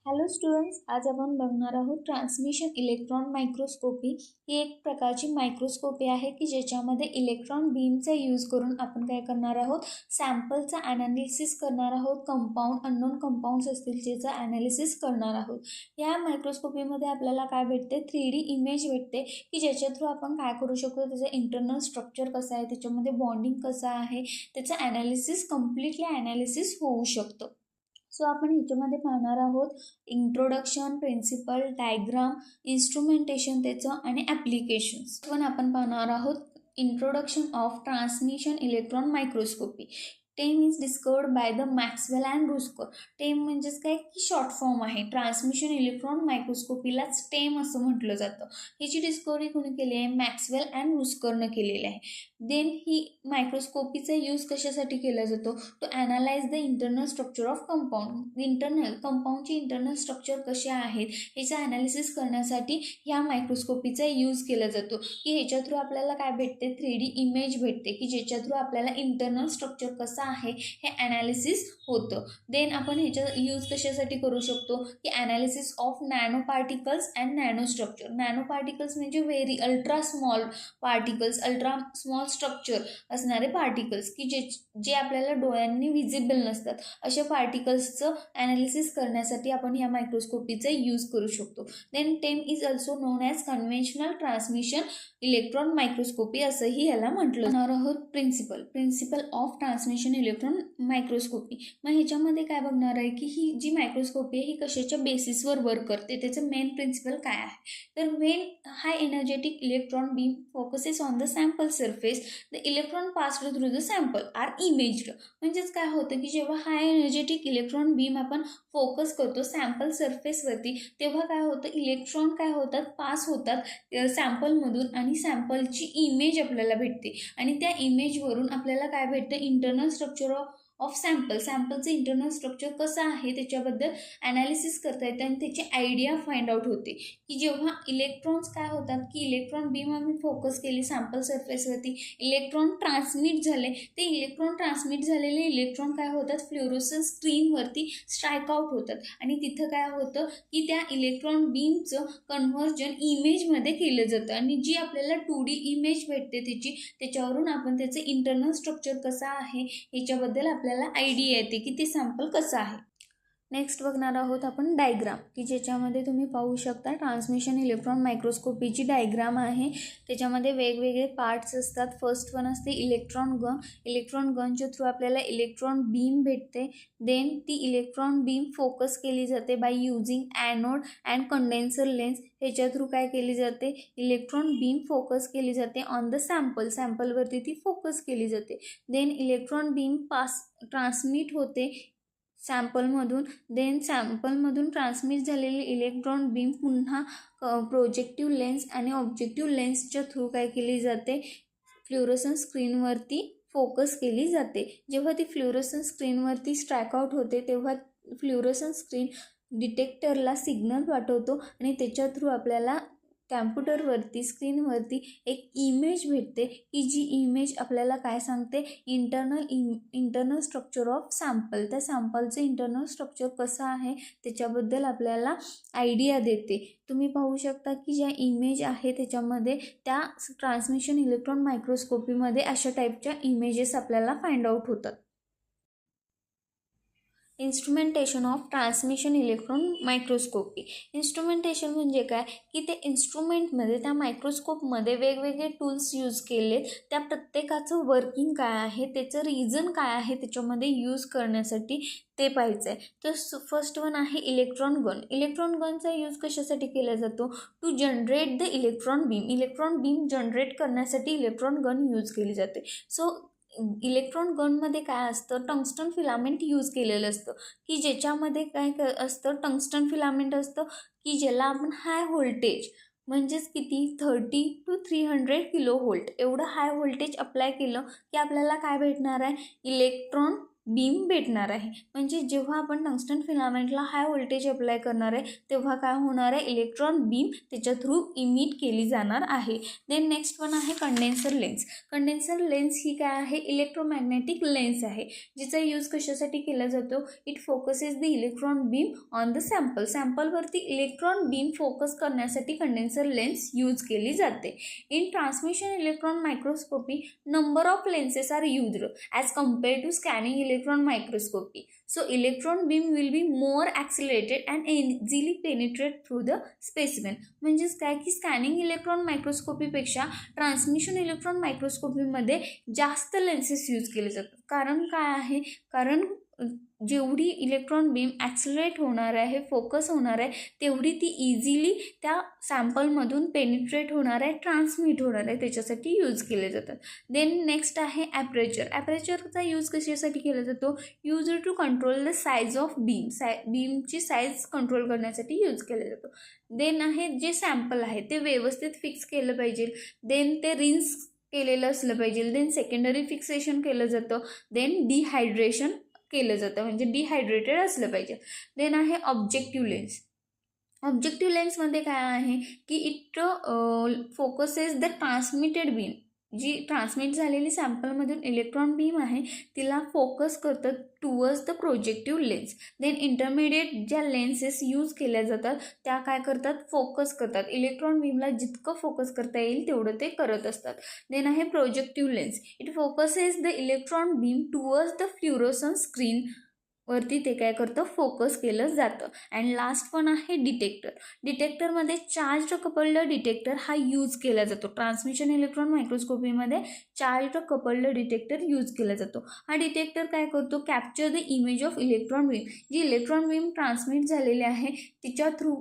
Hello students, आज आपण बघणार आहोत ट्रान्समिशन इलेक्ट्रॉन मायक्रोस्कोपी। ही एक प्रकारची मायक्रोस्कोपी आहे की ज्याच्यामध्ये इलेक्ट्रॉन बीमचा यूज करून आपण काय करणार आहोत, सॅम्पलचा ॲनालिसिस करणार आहोत। कंपाऊंड अननोन कंपाऊंड्स असतील ज्याचं ॲनालिसिस करणार आहोत। या मायक्रोस्कोपीमध्ये आपल्याला काय भेटते, 3D इमेज भेटते की ज्याच्या थ्रू आपण काय करू शकतो, त्याचं इंटरनल स्ट्रक्चर कसं आहे, त्याच्यामध्ये बॉन्डिंग कसं आहे, त्याचं ॲनालिसिस कम्प्लिटली ॲनालिसिस होऊ शकतं। सो आपण ह्याच्यामध्ये पाहणार आहोत इंट्रोडक्शन, प्रिन्सिपल, डायग्राम, इन्स्ट्रुमेंटेशन त्याचं आणि ॲप्लिकेशन्स पण आपण पाहणार आहोत। Introduction of transmission electron microscopy. TEM is discovered by the Maxwell and Ruska. TEM म्हणजेच काय की शॉर्ट फॉर्म आहे। ट्रान्समिशन इलेक्ट्रॉन मायक्रोस्कोपीलाच टेम असं म्हटलं जातं। ह्याची डिस्कवरी कोणी केली आहे, मॅक्सवेल अँड रुस्करनं केलेली आहे। देन ही मायक्रोस्कोपीचा यूज कशासाठी केला जातो, to analyse the internal structure of compound. Internal कंपाऊंडचे इंटरनल स्ट्रक्चर कसे आहेत ह्याचं ॲनालिसिस करण्यासाठी ह्या मायक्रोस्कोपीचा यूज केला जातो की ह्याच्या थ्रू आपल्याला काय भेटते, 3D इमेज भेटते की ज्याच्या थ्रू आपल्याला इंटरनल स्ट्रक्चर कसं आहे हे ॲनालिसिस होतं। देन आपण ह्याचा यूज कशासाठी करू शकतो की analysis of nano particles and nano structure. Nano particles म्हणजे very ultra small particles, ultra small structure असणारे पार्टिकल्स की जे आपल्याला डोळ्यांनी विजिबल नसतात, अशा पार्टिकल्सचं ॲनालिसिस करण्यासाठी आपण ह्या मायक्रोस्कोपीचा यूज करू शकतो। Then TEM is also known as conventional transmission electron microscopy असंही ह्याला म्हटलं जाणार आहोत। Principle of transmission electron microscopy. मग ह्याच्यामध्ये काय बघणार आहे की ही जी मायक्रोस्कोपी आहे ही कशाच्या बेसिसवर वर्क करते, त्याचं मेन प्रिन्सिपल काय आहे। तर main high energetic electron beam focuses on the sample surface, the electron passed through the sample are imaged. म्हणजेच काय होतं की जेव्हा हाय एनर्जेटिक इलेक्ट्रॉन बीम आपण फोकस करतो सॅम्पल सरफेसवरती, तेव्हा काय होतं, इलेक्ट्रॉन काय होतात, पास होतात सॅम्पलमधून आणि सॅम्पलची इमेज आपल्याला भेटते आणि त्या इमेजवरून आपल्याला काय भेटतं, इंटरनल स्ट्रक्चर ऑफ सॅम्पलचं इंटरनल स्ट्रक्चर कसं आहे त्याच्याबद्दल ॲनालिसिस करता येतं आणि त्याची आयडिया फाइंड आउट होते की जेव्हा इलेक्ट्रॉन्स काय होतात की इलेक्ट्रॉन बीम आम्ही फोकस केली सॅम्पल सरफेसवरती, इलेक्ट्रॉन ट्रान्समिट झाले, ते इलेक्ट्रॉन ट्रान्समिट झालेले इलेक्ट्रॉन काय होतात, फ्लोरोसन्स स्क्रीनवरती स्ट्राईक आउट होतात आणि तिथं काय होतं की त्या इलेक्ट्रॉन बीमचं कन्व्हर्जन इमेजमध्ये केलं जातं आणि जी आपल्याला 2D इमेज भेटते त्याच्यावरून आपण त्याचं इंटरनल स्ट्रक्चर कसं आहे ह्याच्याबद्दल आपल्याला आयडिया येते की ते सॅम्पल कसं आहे। नेक्स्ट बघणार आहोत आपण डायग्राम की ज्याच्यामध्ये तुम्ही पाहू शकता ट्रान्समिशन इलेक्ट्रॉन मायक्रोस्कोपीची डायग्राम आहे। त्याच्यामध्ये वेगवेगळे पार्ट्स असतात। फर्स्ट वन असते इलेक्ट्रॉन गन। इलेक्ट्रॉन गनच्या थ्रू आपल्याला इलेक्ट्रॉन बीम भेटते। देन ती इलेक्ट्रॉन बीम फोकस केली जाते by using anode and condenser lens. ह्याच्या थ्रू काय केली जाते, इलेक्ट्रॉन बीम फोकस केली जाते ऑन द सॅम्पलवरती ती फोकस केली जाते। देन इलेक्ट्रॉन बीम ट्रान्समिट होते सॅम्पलमधून। देन सॅम्पलमधून ट्रान्समिट झालेले इलेक्ट्रॉन बीम पुन्हा प्रोजेक्टिव्ह लेन्स आणि ऑब्जेक्टिव्ह लेन्सच्या थ्रू काय केली जाते, फ्लोरोसन्स स्क्रीनवरती फोकस केली जाते। जेव्हा ती फ्लोरोसन्स स्क्रीनवरती स्ट्राईक आउट होते तेव्हा फ्लोरोसन्स स्क्रीन डिटेक्टरला सिग्नल पाठवतो आणि त्याच्या थ्रू आपल्याला कॅम्प्युटरवरती स्क्रीनवरती एक इमेज भेटते की जी इमेज आपल्याला काय सांगते, इंटरनल स्ट्रक्चर ऑफ सॅम्पल। त्या सॅम्पलचं इंटरनल स्ट्रक्चर कसं आहे त्याच्याबद्दल आपल्याला आयडिया देते। तुम्ही पाहू शकता की ज्या इमेज आहे त्याच्यामध्ये त्या ट्रान्समिशन इलेक्ट्रॉन मायक्रोस्कोपीमध्ये अशा टाईपच्या इमेजेस आपल्याला फाइंड आउट होतात। Instrumentation of transmission electron microscopy. Instrumentation म्हणजे काय की ते इन्स्ट्रुमेंटमध्ये, त्या मायक्रोस्कोपमध्ये वेगवेगळे टूल्स यूज केले, त्या प्रत्येकाचं वर्किंग काय आहे, त्याचं रिझन काय आहे त्याच्यामध्ये यूज करण्यासाठी ते पाहायचं आहे। तर फर्स्ट वन आहे इलेक्ट्रॉन गन। इलेक्ट्रॉन गनचा यूज कशासाठी केला जातो, to generate the electron beam. Electron beam generate करण्यासाठी इलेक्ट्रॉन गन यूज केली जाते। सो इलेक्ट्रॉन गनमध्ये काय असतं, टंगस्टन फिलामेंट यूज केलेलं असतं की ज्याच्यामध्ये काय असतं, टंगस्टन फिलामेंट असतं की ज्याला आपण हाय व्होल्टेज म्हणजेच किती 30 to 300 किलो व्होल्ट एवढं हाय व्होल्टेज अप्लाय केलं की आपल्याला काय भेटणार आहे, इलेक्ट्रॉन बीम भेटणार आहे. म्हणजे जेव्हा आपण टंगस्टन फिलामेंटला हाय व्होल्टेज अप्लाय करणार आहे तेव्हा काय होणार आहे, इलेक्ट्रॉन बीम त्याच्या थ्रू इमिट केली जाणार आहे. देन नेक्स्ट वन आहे कंडेन्सर लेन्स. कंडेन्सर लेन्स ही काय आहे, इलेक्ट्रोमॅग्नेटिक लेन्स आहे, जिचा यूज कशासाठी केला जातो, it focuses the electron beam on the sample. सॅम्पलवरती इलेक्ट्रॉन बीम फोकस करण्यासाठी कंडेन्सर लेन्स यूज केली जाते. In transmission electron microscopy number of lenses are used as compared to scanning electron microscopy. So electron beam will be more accelerated and easily penetrate through the specimen. म्हणजेच काय की scanning electron मायक्रोस्कोपीपेक्षा transmission electron मायक्रोस्कोपीमध्ये जास्त lenses use केले जातात. कारण काय आहे, कारण जेवढी इलेक्ट्रॉन बीम ॲक्सिलरेट होणार आहे, फोकस होणार आहे, तेवढी ती इझिली त्या सॅम्पलमधून पेनिट्रेट होणार आहे, ट्रान्समिट होणार आहे, त्याच्यासाठी यूज केले जातात. देन नेक्स्ट आहे ॲपरेचर. ॲपरेचरचा यूज कशासाठी केला जातो, use to control the size of beam. बीमची साईज कंट्रोल करण्यासाठी यूज केला जातो. देन आहे जे सॅम्पल आहे ते व्यवस्थित फिक्स केलं पाहिजे. देन ते रिन्स केलेलं असलं पाहिजे. देन सेकंडरी फिक्सेशन केलं जातं. देन डिहायड्रेशन केलं जातं, म्हणजे डिहायड्रेटेड असलं पाहिजे. देन आहे ऑब्जेक्टिव्ह लेन्स. ऑब्जेक्टिव्ह लेन्समध्ये काय आहे की it focuses the transmitted beam. जी ट्रान्समिट झालेली सॅम्पलमधून इलेक्ट्रॉन बीम आहे तिला फोकस करतं towards the projective lens. Then intermediate ज्या लेन्सेस यूज केल्या जातात त्या काय करतात, फोकस करतात. इलेक्ट्रॉन बीमला जितकं फोकस करता येईल तेवढं ते करत असतात. देन आहे projective lens. It focuses the electron beam towards the fluorescence screen वरती ते काय करतं, फोकस केलं जातं. अँड लास्ट पण आहे डिटेक्टर. डिटेक्टरमध्ये चार्ज कपल्ड डिटेक्टर हा यूज केला जातो. ट्रान्समिशन इलेक्ट्रॉन मायक्रोस्कोपीमध्ये चार्ज कपल्ड डिटेक्टर यूज केला जातो. हा डिटेक्टर काय करतो, capture the image of electron beam. जी इलेक्ट्रॉन बीम ट्रान्समिट झालेली आहे तिच्या थ्रू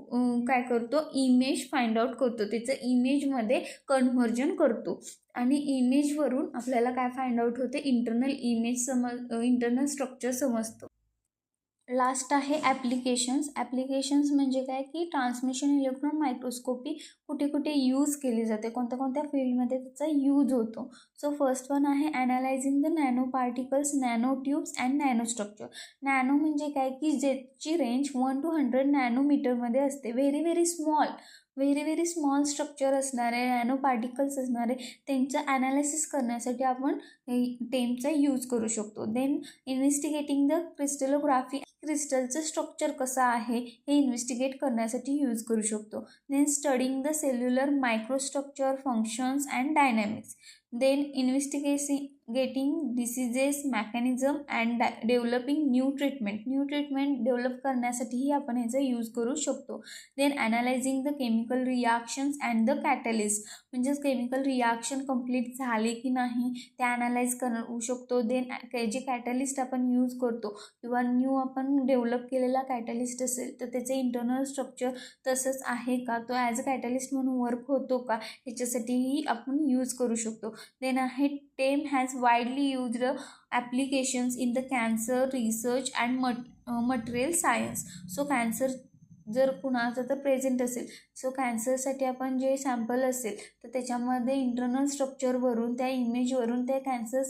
काय करतो, इमेज फाइंड आउट करतो, त्याचं इमेजमध्ये कन्व्हर्जन करतो. आणि इमेजवरून आपल्याला काय फाइंड आउट होते, इंटरनल इमेज इंटरनल स्ट्रक्चर समजतं. लास्ट आहे ॲप्लिकेशन्स. ॲप्लिकेशन्स म्हणजे काय की ट्रान्समिशन इलेक्ट्रॉन मायक्रोस्कोपी कुठे कुठे यूज केली जाते, कोणत्या कोणत्या फील्डमध्ये त्याचा यूज होतो. सो फर्स्ट वन आहे analysing the nano particles, nano tubes and nano structure. Nano म्हणजे काय की ज्याची रेंज 1 to 100 नॅनोमीटरमध्ये असते. व्हेरी व्हेरी स्मॉल स्ट्रक्चर असणारे, नॅनो पार्टिकल्स असणारे, त्यांचं ॲनालिसिस करण्यासाठी आपण टेमचा यूज करू शकतो. Then investigating the crystallography. क्रिस्टलचं स्ट्रक्चर कसं आहे हे इन्व्हेस्टिगेट करण्यासाठी यूज करू शकतो. Then studying the cellular microstructure, functions and dynamics. Then investigating diseases mechanism and developing new treatment develop करण्यासाठीही आपण ह्याचा यूज करू शकतो. Then analysing the chemical reactions and the catalyst. म्हणजेच केमिकल रिॲक्शन कंप्लीट झाले की नाही ते ॲनालाइज करू शकतो. देन जे कॅटलिस्ट आपण यूज करतो किंवा न्यू आपण डेव्हलप केलेला कॅटलिस्ट असेल तर त्याचे इंटरनल स्ट्रक्चर तसंच आहे का, तो ॲज अ कॅटलिस्ट म्हणून वर्क होतो का, ह्याच्यासाठीही आपण यूज करू शकतो. देन आहे TEM has widely used applications in the cancer research and material science. So cancer जर कुणाचं तर प्रेझेंट असेल, सो कॅन्सरसाठी आपण जे सॅम्पल असेल तर त्याच्यामध्ये इंटरनल स्ट्रक्चरवरून, त्या इमेजवरून त्या कॅन्सर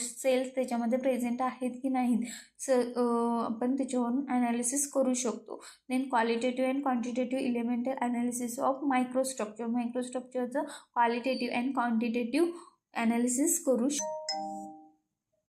सेल्स त्याच्यामध्ये प्रेझेंट आहेत की नाहीत आपण त्याच्यावरून ॲनालिसिस करू शकतो. Then qualitative and quantitative elemental analysis of मायक्रोस्ट्रक्चरचं क्वालिटेटिव्ह अँड क्वांटिटेटिव्ह ॲनालिसिस करू शकतो.